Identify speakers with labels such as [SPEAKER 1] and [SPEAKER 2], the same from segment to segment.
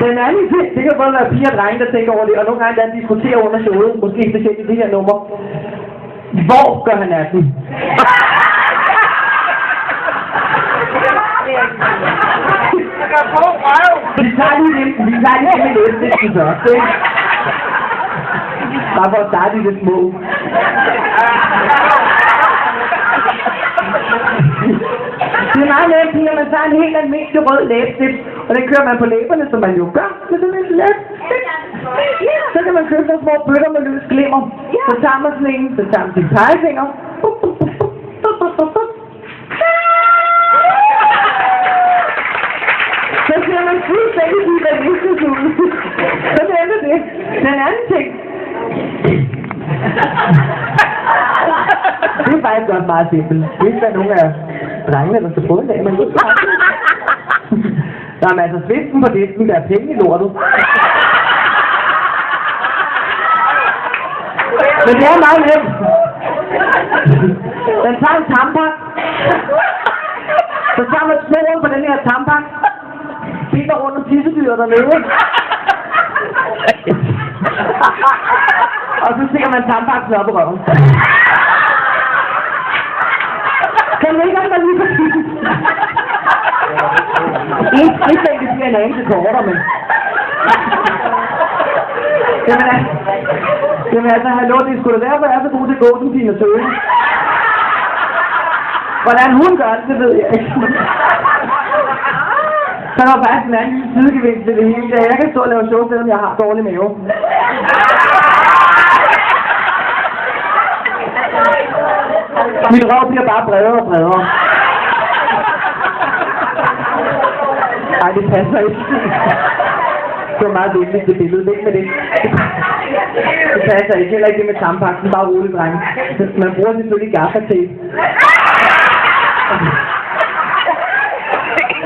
[SPEAKER 1] Den anden ting, det kan både være piger og drenge, der tænker over det, og nogle gange der diskuterer under showet, måske specielt i det her nummer. Hvor gør han af den? Vi tager lige med læsningen først, ikke? Bare for at starte i det små. Det er meget nemt, når man tager en helt almindelig rød læbestift, og den kører man på læberne, som man jo gør med sådan en læbestift. Så kan man købe nogle små bøtter med løs glimmer. Så tager man sådan en, så tager man sin pegefinger. Så ser man fuldstændig realistisk ud. Så er det. Den anden ting. Det er faktisk godt meget simpelt. Hvis der er nogen af drengene, der skal prøve en dag, men ikke der er altså svisten på disken, der er penge i lortet. Men det er meget nemt. Den tager en tampak. Så tager man snoren på den her tampak. Binder rundt om tissedyret dernede. Og så stikker man tampaksen op i røven. Kan du ikke om der lige for tissen? En skridt, det bliver en anelse kortere, men... Jamen altså, hallo, det er sgu da derfor, jeg er så god til at gå som Tina Søge. Hvordan hun gør det ved jeg ikke. Så er der faktisk en anden sidegevinst til det hele. Jeg kan stå og lave show, selvom jeg har dårlig mave. Min røv bliver bare bredere og bredere. Nej, det passer ikke. Det var meget vigtigt, det billede. Væk med det. Det passer ikke. Heller ikke det med tampaksen. Bare roligt, drenge. Man bruger selvfølgelig gaffatape.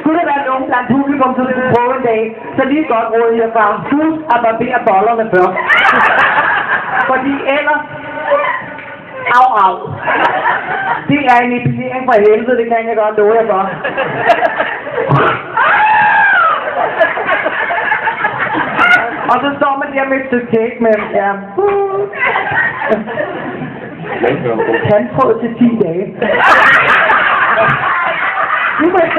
[SPEAKER 1] Skulle der være nogen blandt publikum, så vil vi prøve en dag, så lige godt råd herfra. Husk at barbere bollerne først. Fordi ellers... Au. Det er en epilering fra helvede, det kan jeg godt love jer for. Og så står man der med et stykke cake med, ja. Tandtråd til 10 dage. Nu må jeg